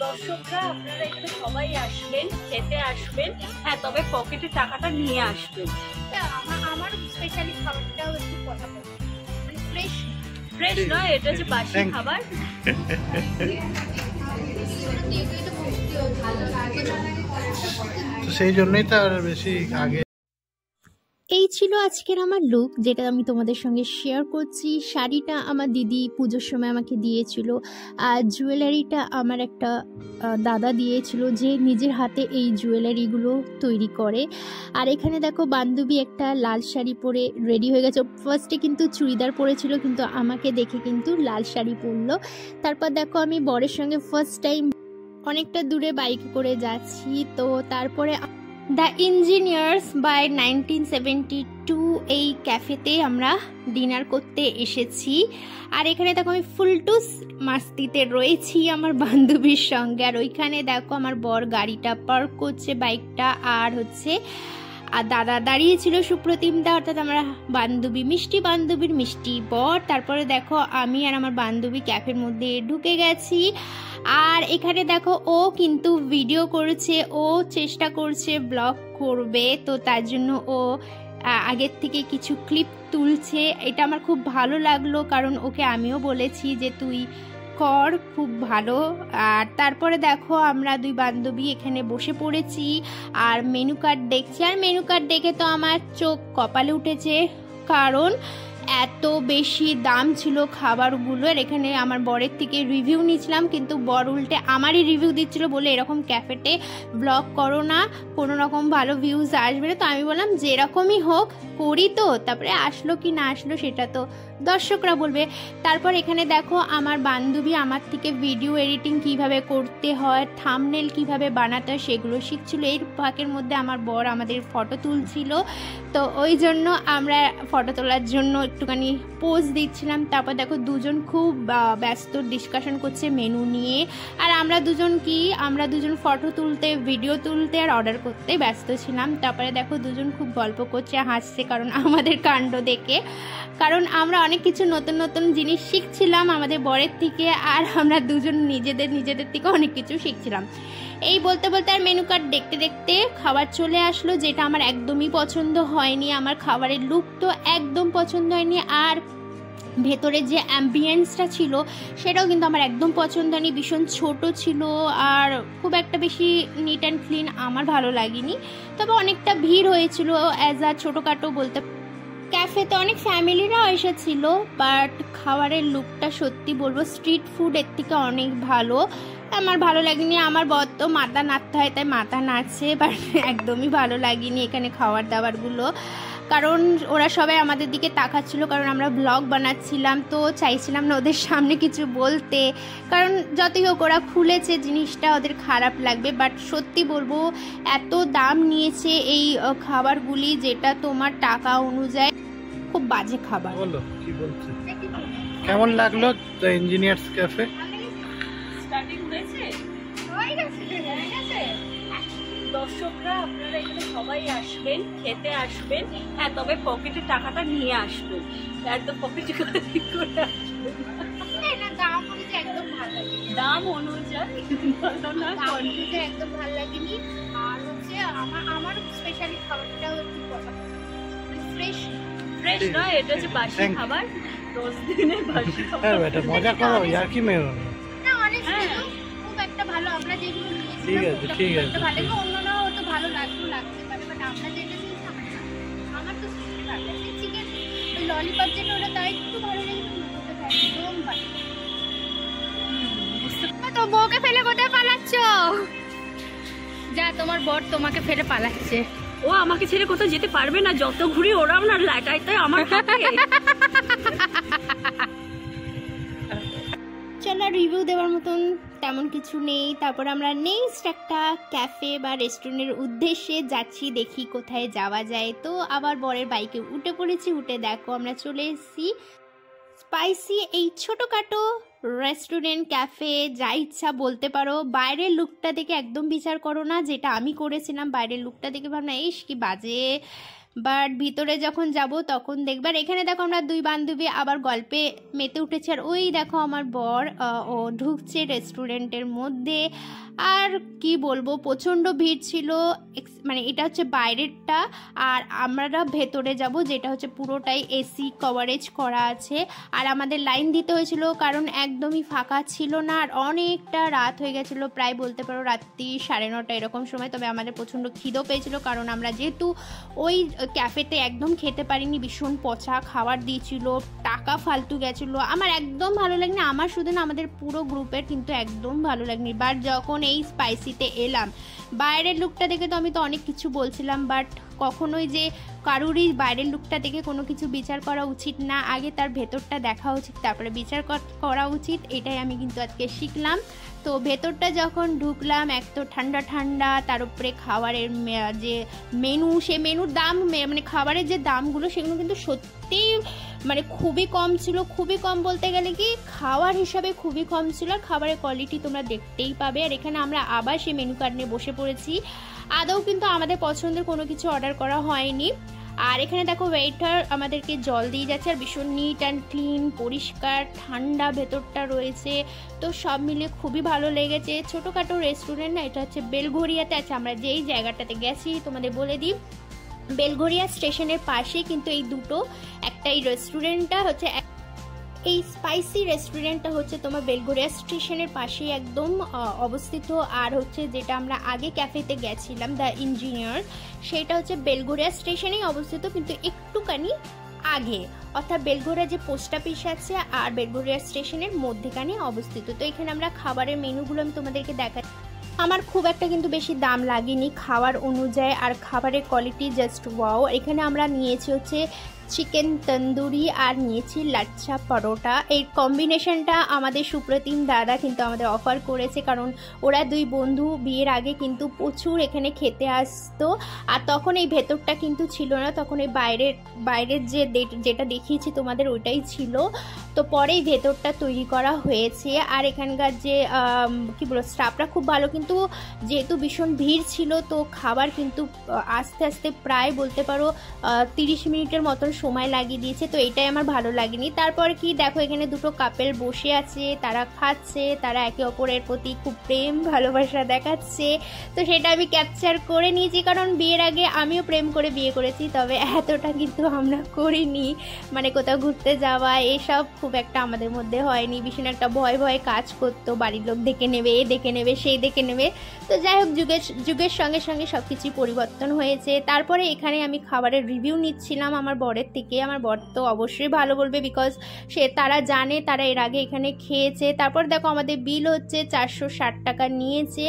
দর্শকরা আপনারা এখানে সবাই আসবেন, খেতে আসবেন, হ্যাঁ তবে পকেটে টাকাটা নিয়ে আসবেন। আমার স্পেশালি খাবারটাও একটু কথা বলবো, ফ্রেশ ফ্রেশ নয়, এটা হচ্ছে বাসি খাবার। সেই জন্যই তো আর বেশি আগে। এই ছিল আজকের আমার লুক, যেটা আমি তোমাদের সঙ্গে শেয়ার করছি। শাড়িটা আমার দিদি পুজোর সময় আমাকে দিয়েছিল, আর জুয়েলারিটা আমার একটা দাদা দিয়েছিল, যে নিজের হাতে এই জুয়েলারিগুলো তৈরি করে। আর এখানে দেখো বান্ধবী একটা লাল শাড়ি পরে রেডি হয়ে গেছে। ফার্স্টে কিন্তু চুড়িদার পরেছিল, কিন্তু আমাকে দেখে কিন্তু লাল শাড়ি পরলো। তারপর দেখো আমি বরের সঙ্গে ফার্স্ট টাইম অনেকটা দূরে বাইকে করে যাচ্ছি। তো তারপরে দ্য ইঞ্জিনিয়ার্স বাই 1972 এই ক্যাফেতে আমরা ডিনার করতে এসেছি। আর এখানে দেখো আমি ফুলটুস মাস্তিতে রয়েছি আমার বান্ধবীর সঙ্গে। আর ওইখানে দেখো আমার বর গাড়িটা পার্ক করছে, বাইকটা। আর হচ্ছে আর দাদা দাঁড়িয়েছিল, সুপ্রতিম দা, অর্থাৎ আমরা বান্ধবী, মিষ্টি বান্ধবীর মিষ্টি বর। তারপরে দেখো আমি আর আমার বান্ধবী ক্যাফের মধ্যে ঢুকে গেছি। আর এখানে দেখো ও কিন্তু ভিডিও করেছে, ও চেষ্টা করছে ব্লগ করবে, তো তার জন্য ও আগের থেকে কিছু ক্লিপ তুলছে। এটা আমার খুব ভালো লাগলো, কারণ ওকে আমিও বলেছি যে তুই কর, খুব ভালো। আর তারপরে দেখো আমরা দুই বান্ধবী এখানে বসে পড়েছি আর মেনু কার্ড দেখছি। আর মেনু কার্ড দেখে তো আমার চোখ কপালে উঠেছে, কারণ এত বেশি দাম ছিল খাবারগুলোর। এখানে আমার বরের থেকে রিভিউ নিয়েছিলাম, কিন্তু বর উল্টে আমারই রিভিউ দিচ্ছিল, বলে এরকম ক্যাফেতে ব্লগ করো না, কোনো রকম ভালো ভিউজ আসবে না। তো আমি বললাম যেরকমই হোক করি, তো তারপরে আসলো কি না আসলো সেটা তো দর্শকরা বলবে। তারপর এখানে দেখো আমার বান্ধবী আমার থেকে ভিডিও এডিটিং কিভাবে করতে হয়, থাম্বনেল কিভাবে বানাতে হয় সেগুলো শিখছিল। এর ফাঁকের মধ্যে আমার বর আমাদের ফটো তুলছিল, তো ওই জন্য আমরা ফটো তোলার জন্য একটুখানি পোজ দিচ্ছিলাম। তারপর দেখো দুজন খুব ব্যস্ত ডিসকাশন করছে মেনু নিয়ে। আর আমরা দুজন ফটো তুলতে, ভিডিও তুলতে আর অর্ডার করতে ব্যস্ত ছিলাম। তারপরে দেখো দুজন খুব গল্প করছে, হাসছে, কারণ আমাদের কাণ্ড দেখে, কারণ আমরা অনেক কিছু নতুন নতুন জিনিস শিখছিলাম আমাদের বরের থেকে, আর আমরা দুজন নিজেদের থেকে অনেক কিছু শিখছিলাম। এই বলতে বলতে আর মেনু কার্ড দেখতে দেখতে খাবার চলে আসলো, যেটা আমার একদমই পছন্দ হয়নি। আমার খাবারের লুক তো একদম পছন্দ হয়নি, আর ভেতরে যে অ্যাম্বিয়েন্সটা ছিল সেটাও কিন্তু আমার একদম পছন্দ হয়নি। ভীষণ ছোট ছিল আর খুব একটা বেশি নিট অ্যান্ড ক্লিন আমার ভালো লাগেনি। তবে অনেকটা ভিড় হয়েছিল, অ্যাজ আ ছোটোখাটো বলতে। ক্যাফেতে অনেক ফ্যামিলিরাও এসেছিল, বাট খাবারের লুকটা সত্যি বলবো স্ট্রিট ফুড এর থেকে অনেক ভালো। আমার ভালো লাগেনি। আমার বর তো মাথা নাড়তে হয়, তাই মাথা নাড়ছে, বাট একদমই ভালো লাগেনি এখানে খাবার দাবারগুলো, কারণ ওরা সবাই আমাদের দিকে তাকাচ্ছিল, কারণ আমরা ব্লগ বানাচ্ছিলাম, তো চাইছিলাম না ওদের সামনে কিছু বলতে, কারণ যতই হোক ওরা খুলেছে জিনিসটা, ওদের খারাপ লাগবে। বাট সত্যি বলবো এত দাম নিয়েছে এই খাবারগুলি, যেটা তোমার টাকা অনুযায়ী খুব বাজে খাবার। বলো কি বলছো, কেমন লাগলো দ্য ইঞ্জিনিয়ার্স ক্যাফে? স্টার্টিং হয়েছে, দর্শকরা আপনারা এখানে সবাই আসবেন, খেতে আসবেন, হ্যাঁ তবে পকেটে টাকাটা নিয়ে আসবেন, একদম পকেটে করে আসবেন। দাম অনুযায়ী একদম ভালো লাগেনি। আর হচ্ছে আমার স্পেশালি খাবারটাও একটু ফ্রেশ নয়, এটা হচ্ছে বাসি খাবার, 10 দিনের বাসি খাবার। এটা মজা করো, আর কি মেরো না, অনেক খুব একটা ভালো। আমরা যেগুলো নিয়েছিলাম ঠিক আছে ভালো লাগে, অন্যরাও তো ভালো লাগতে পারে, বাট আমরা যেটা নিয়েছিলাম আমার তো ভালো লাগে। চিকেন ললিপপ যেটা, ওটা তাই একটু ভালো লেগেছে, একদম ভালো। তো বউকে ফেলে কোথায় পালাচ্ছ? যা, তোমার বর তোমাকে ফেলে পালাচ্ছে। ও আমাকে ছেড়ে কোথাও যেতে পারবে না, যত ঘুরি ওরাও না লাটাইতে আমার। চলো, রিভিউ দেওয়ার মতন তেমন কিছু নেই। তারপর আমরা নেক্সট একটা ক্যাফে বা রেস্টুরেন্টের উদ্দেশ্যে যাচ্ছি, দেখি কোথায় যাওয়া যায়। তো আবার বরের বাইকে উঠে পড়েছি, উঠে দেখো আমরা চলে এসেছি স্পাইসি এই ছোটোখাটো রেস্টুরেন্ট, ক্যাফে, যা ইচ্ছা বলতে পারো। বাইরের লুকটা দেখে একদম বিচার করো না, যেটা আমি করেছিলাম। বাইরের লুকটা দেখে ভাবনা ইস কি বাজে বাট ভিতরে যখন যাব তখন দেখবার এখানে দেখো আমরা দুই বান্ধবী আবার গল্পে মেতে উঠেছে। আর ওই দেখো আমার বর ও ঢুকছে রেস্টুরেন্টের মধ্যে। আর কি বলবো, প্রচণ্ড ভিড় ছিল। মানে এটা হচ্ছে বাইরেরটা, আর আমরা ভেতরে যাব যেটা হচ্ছে পুরোটাই এসি কভারেজ করা আছে। আর আমাদের লাইন দিতে হয়েছিল কারণ একদমই ফাঁকা ছিল না, আর অনেকটা রাত হয়ে গেছিলো, প্রায় বলতে পারো রাত্রি 9:30 এরকম সময়। তবে আমাদের প্রচণ্ড খিদেও পেয়েছিল কারণ আমরা যেহেতু ওই ক্যাফেতে একদম খেতে পারিনি, ভীষণ পচা খাবার দিয়েছিল, টাকা ফালতু গেছিলো। আমার একদম ভালো লাগেনি, আমার শুধু না আমাদের পুরো গ্রুপের কিন্তু একদম ভালো লাগেনি। বাট যখন এই স্পাইসিতে এলাম, বাইরের লুকটা দেখে তো আমি তো অনেক কিছু বলছিলাম, বাট কখনোই যে কারুরই বাইরের লুকটা দেখে কোনো কিছু বিচার করা উচিত না, আগে তার ভেতরটা দেখা উচিত, তারপরে বিচার করা উচিত। এটাই আমি কিন্তু আজকে শিখলাম। তো ভেতরটা যখন ঢুকলাম, এক তো ঠান্ডা ঠান্ডা, তার উপরে খাবারের যে মেনু, সে মেনুর দাম মানে খাবারের যে দামগুলো সেগুলো কিন্তু সত্যি মানে খুবই কম ছিল। খুবই কম বলতে গেলে কি খাওয়ার হিসাবে খুবই কম ছিল, আর খাবারের কোয়ালিটি তোমরা দেখতেই পাবে। আর এখানে আমরা আবার সেই মেনু কার্ড নিয়ে বসে পড়েছি। আদৌ কিন্তু আমাদের পছন্দের কোনো কিছু অর্ডার করা হয়নি। আর এখানে দেখো ওয়েটার আমাদেরকে জল দিয়ে যাচ্ছে, আর ভীষণ নিট অ্যান্ড ক্লিন, পরিষ্কার, ঠান্ডা ভেতরটা রয়েছে। তো সব মিলিয়ে খুবই ভালো লেগেছে। ছোটোখাটো রেস্টুরেন্ট না, এটা হচ্ছে বেলঘরিয়াতে আছে। আমরা যেই জায়গাটাতে গেছি তোমাদের বলে দিই, বেলঘরিয়া স্টেশনের পাশেই কিন্তু এই দুটো, একটা এই রেস্টুরেন্টটা হচ্ছে, এই স্পাইসি রেস্টুরেন্টটা হচ্ছে তোমার বেলঘরিয়া স্টেশনের পাশেই একদম অবস্থিত। আর হচ্ছে যেটা আমরা আগে ক্যাফেতে গেছিলাম দ্য ইঞ্জিনিয়ার, সেটা হচ্ছে বেলঘরিয়া স্টেশনেই অবস্থিত, কিন্তু একটুখানি আগে, অর্থাৎ বেলঘরিয়া যে পোস্ট অফিস আছে আর বেলঘরিয়া স্টেশনের মধ্যেখানে অবস্থিত। তো এখানে আমরা খাবারের মেনুগুলো আমি তোমাদেরকে দেখাই। আমার খুব একটা কিন্তু বেশি দাম লাগেনি খাবার অনুযায়ী, আর খাবারের কোয়ালিটি জাস্ট ওয়াও। এখানে আমরা নিয়েছি হচ্ছে চিকেন তন্দুরি আর নিয়েছি লাচ্ছা পরোটা। এই কম্বিনেশনটা আমাদের সুপ্রতিম দাদা কিন্তু আমাদের অফার করেছে, কারণ ওরা দুই বন্ধু বিয়ের আগে কিন্তু প্রচুর এখানে খেতে আসতো। আর তখন এই ভেতরটা কিন্তু ছিল না, তখন এই বাইরের যেটা দেখিয়েছি তোমাদের ওইটাই ছিল। তো পরে এই ভেতরটা তৈরি করা হয়েছে। আর এখানকার যে কী বলবো, স্টাফরা খুব ভালো, কিন্তু যেহেতু ভীষণ ভিড় ছিল তো খাবার কিন্তু আস্তে আস্তে প্রায় বলতে পারো 30 মিনিটের মতন সময় লাগিয়ে দিয়েছে। তো এটাই আমার ভালো লাগেনি। তারপর কি দেখো, এখানে দুটো কাপেল বসে আছে, তারা খাচ্ছে, তারা একে অপরের প্রতি খুব প্রেম ভালোবাসা দেখাচ্ছে। তো সেটা আমি ক্যাপচার করে নিয়েছি, কারণ বিয়ের আগে আমিও প্রেম করে বিয়ে করেছি, তবে এতটা কিন্তু আমরা করিনি। মানে কোথাও ঘুরতে যাওয়া এসব খুব একটা আমাদের মধ্যে হয়নি। ভীষণ একটা ভয় ভয় কাজ করতো, বাড়ির লোক দেখে নেবে, এ দেখে নেবে, সেই দেখে নেবে। তো যাই হোক, যুগের সঙ্গে সঙ্গে সব কিছুই পরিবর্তন হয়েছে। তারপরে এখানে আমি খাবারের রিভিউ নিচ্ছিলাম আমার বরের থেকে। আমার বর তো অবশ্যই ভালো বলবে, বিকজ তারা জানে, তারা এর আগে এখানে খেয়েছে। তারপর দেখো আমাদের বিল হচ্ছে 460 টাকা নিয়েছে।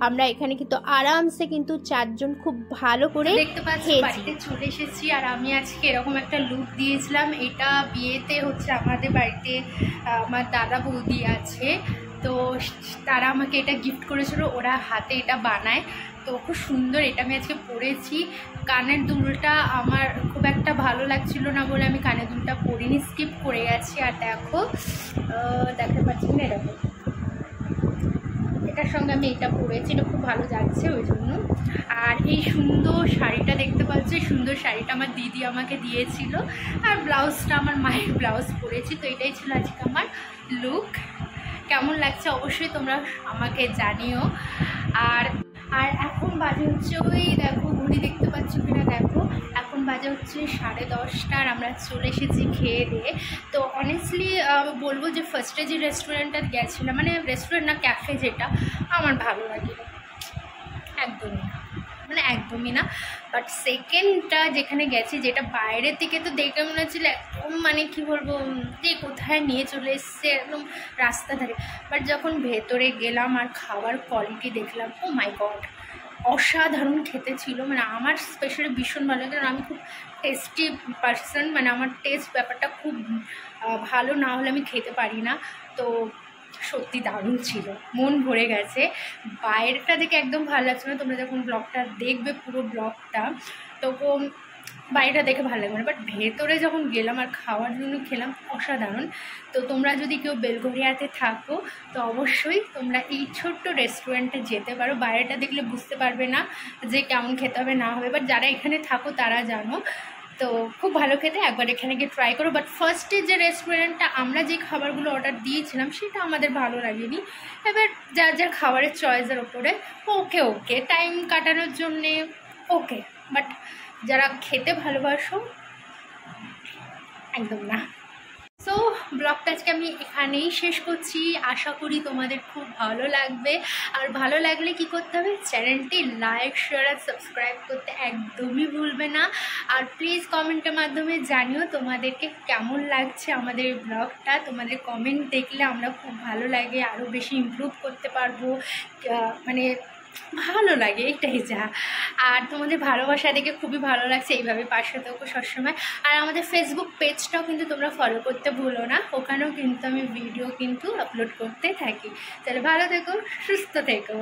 আমরা এখানে কিন্তু আরামসে কিন্তু 4 জন খুব ভালো করে দেখতে পাচ্ছি। বাড়িতে চলে এসেছি, আর আমি আজকে এরকম একটা লুক দিয়েছিলাম। এটা বিয়েতে হচ্ছে আমাদের বাড়িতে আমার দাদা বৌদি আছে, তো তারা আমাকে এটা গিফট করেছিল, ওরা হাতে এটা বানায়। তো খুব সুন্দর, এটা আমি আজকে পরেছি। কানের দুলটা আমার খুব একটা ভালো লাগছিল না বলে আমি কানের দুলটা পরিনি, স্কিপ করে গেছি। আর দেখো, দেখতে পাচ্ছি না, এরকম এটার সঙ্গে আমি এটা পরেছি, এটা খুব ভালো যাচ্ছে ওই জন্য। আর এই সুন্দর শাড়িটা দেখতে পাচ্ছি, সুন্দর শাড়িটা আমার দিদি আমাকে দিয়েছিল, আর ব্লাউজটা আমার মায়ের ব্লাউজ পরেছি। তো এটাই ছিল আজকে আমার লুক। কেমন লাগছে অবশ্যই তোমরা আমাকে জানিও। আর এখন বাজে হচ্ছে, ওই দেখো ঘড়ি দেখতে পাচ্ছ কিনা দেখো, এখন বাজে হচ্ছে 10:30, আর আমরা চলে এসেছি খেয়ে দিয়ে। তো অনেস্টলি বলবো যে ফার্স্টে যে রেস্টুরেন্টটা গেছিলাম, মানে রেস্টুরেন্ট না ক্যাফে, যেটা আমার ভালো লাগে একদমই না, মানে একদমই না। বাট সেকেন্ডটা যেখানে গেছি, যেটা বাইরের থেকে তো দেখে মনে হচ্ছিল একদম মানে কি বলবো, যে কোথায় নিয়ে চলে এসছে, একদম রাস্তা ধারে। বাট যখন ভেতরে গেলাম আর খাবার কোয়ালিটি দেখলাম, ও মাই গড, অসাধারণ খেতে ছিল। মানে আমার স্পেশালি ভীষণ ভালো লাগে, কারণ আমি খুব টেস্টি পার্সন, মানে আমার টেস্ট ব্যাপারটা খুব ভালো না হলে আমি খেতে পারি না। তো সত্যি দারুণ ছিল, মন ভরে গেছে। বাইরেটা দেখে একদম ভালো লাগছে না, তোমরা যখন ব্লগটা দেখবে পুরো ব্লগটা, তখন বাইরেটা দেখে ভালো লাগবে না, বাট ভেতরে যখন গেলাম আর খাওয়ার জন্য খেলাম অসাধারণ। তো তোমরা যদি কেউ বেলঘরিয়াতে থাকো তো অবশ্যই তোমরা এই ছোট্ট রেস্টুরেন্টে যেতে পারো। বাইরেটা দেখলে বুঝতে পারবে না যে কেমন খেতে হবে না হবে, বাট যারা এখানে থাকো তারা জানো। তো খুব ভালো খেতে, একবার এখানে গিয়ে ট্রাই করো। বাট ফার্স্টে যে রেস্টুরেন্টটা আমরা যে খাবারগুলো অর্ডার দিয়েছিলাম সেটা আমাদের ভালো লাগেনি। এবার যার যার খাবারের চয়েসের ওপরে ওকে ওকে টাইম কাটানোর জন্যে ওকে, বাট যারা খেতে ভালোবাসো একদম না। সো ব্লগটা আজকে আমি এখানেই শেষ করছি। আশা করি তোমাদের খুব ভালো লাগবে। আর ভালো লাগলে কি করতে হবে, চ্যানেলটি লাইক শেয়ার আর সাবস্ক্রাইব করতে একদমই ভুলবে না। আর প্লিজ কমেন্টের মাধ্যমে জানিও তোমাদেরকে কেমন লাগছে আমাদের এই ব্লগটা। তোমাদের কমেন্ট দেখলে আমরা খুব ভালো লাগে, আরও বেশি ইমপ্রুভ করতে পারবো, মানে ভালো লাগে এটাই যা। আর তোমাদের ভালোবাসা দেখে খুবই ভালো লাগছে, এইভাবে পাশে থাকো সবসময়। আর আমাদের ফেসবুক পেজটাও কিন্তু তোমরা ফলো করতে ভুলো না, ওখানেও কিন্তু আমি ভিডিও কিন্তু আপলোড করতে থাকি। তাহলে ভালো থেকো, সুস্থ থেকো।